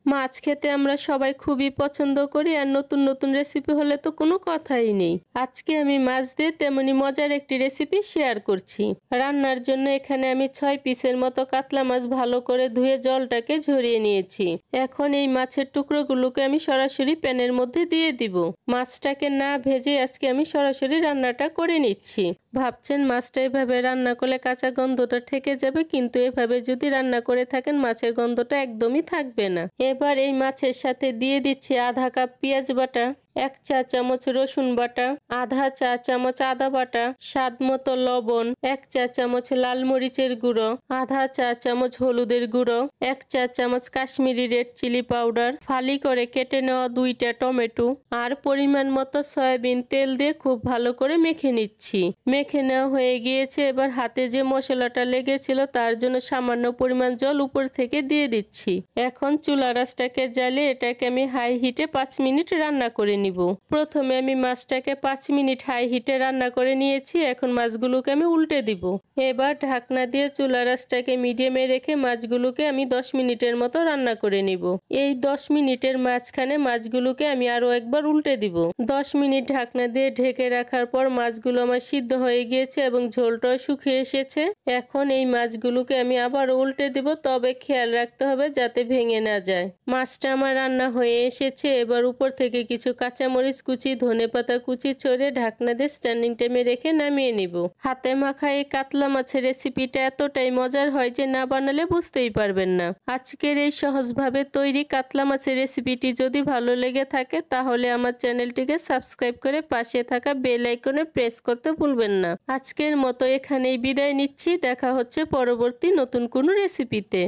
মাছ খেতে আমরা সবাই খুবই পছন্দ করি, আর নতুন নতুন রেসিপি হলে তো কোনো কথাই নেই। আজকে আমি মাছ দিয়ে তেমনি মজার একটি রেসিপি শেয়ার করছি। রান্নার জন্য এখানে আমি 6 পিসের মতো কাতলা মাছ ভালো করে ধুয়ে জলটাকে ঝরিয়ে নিয়েছি। এখন এই মাছের টুকরোগুলোকে আমি সরাসরি প্যানের মধ্যে দিয়ে দিব। মাছটাকে না ভেজে আজকে আমি সরাসরি রান্নাটা করে নিচ্ছি। ভাবছেন মাছটা এভাবে রান্না করলে কাঁচা গন্ধটা থেকে যাবে, কিন্তু এভাবে যদি রান্না করে থাকেন মাছের গন্ধটা একদমই থাকবে না। এবার এই মাছের সাথে দিয়ে দিচ্ছি আধা কাপ পেঁয়াজ বাটা, 1 চা চামচ রসুন বাটা, আধা চা চামচ আদা বাটা, স্বাদ মতো লবণ, 1 চা চামচ লাল মরিচের গুঁড়ো, আধা চা চামচ হলুদের গুঁড়ো, 1 চা চামচ কাশ্মীরি রেড চিলি পাউডার, ফালি করে কেটে নেওয়া 2টা টমেটো আর পরিমাণ মতো সয়াবিন তেল দিয়ে খুব ভালো করে মেখে নিচ্ছি। মেখে নেওয়া হয়ে গিয়েছে। এবার হাতে যে মশলাটা লেগেছিল তার জন্য সামান্য পরিমাণ জল উপর থেকে দিয়ে দিচ্ছি। এখন চুলা আঁচটাকে জ্বালিয়ে এটাকে আমি হাই হিটে 5 মিনিট রান্না করে নিব। প্রথমে আমি মাছটাকে 5 মিনিট হাই হিটে রান্না করে নিয়েছি। এখন মাছগুলোকে আমি উল্টে দিব। এবার ঢাকনা দিয়ে চুলার আঁচটাকে মিডিয়ামে রেখে মাছগুলোকে আমি 10 মিনিটের মতো রান্না করে নিব। এই 10 মিনিটের মাঝখানে মাছগুলোকে আমি আরো একবার উল্টে দিব। 10 মিনিট ঢাকনা দিয়ে ঢেকে রাখার পর মাছগুলো আমার সিদ্ধ হয়ে গিয়েছে এবং ঝোলটাও শুকিয়ে এসেছে। এখন এই মাছগুলোকে আমি আবার উল্টে দিব, তবে খেয়াল রাখতে হবে যাতে ভেঙে না যায়। মাছটা আমার রান্না হয়ে এসেছে। এবার উপর থেকে কিছু কাঁচামরিচ কুচি, ধনেপাতা কুচি ছড়িয়ে ঢাকনা দিয়ে স্ট্যান্ডিং টাইমে রেখে নামিয়ে নিব। হাতে মাখা এই কাতলা মাছের রেসিপিটা এতটাই মজার হয় যে না বানালে বুঝতেই পারবেন না। আজকের এই সহজভাবে তৈরি কাতলা মাছের রেসিপিটি যদি ভালো লেগে থাকে তাহলে আমার চ্যানেলটিকে সাবস্ক্রাইব করে পাশে থাকা বেল আইকনে প্রেস করতে ভুলবেন না। আজকের মতো এখানেই বিদায় নিচ্ছি। দেখা হচ্ছে পরবর্তী নতুন কোনো রেসিপিতে।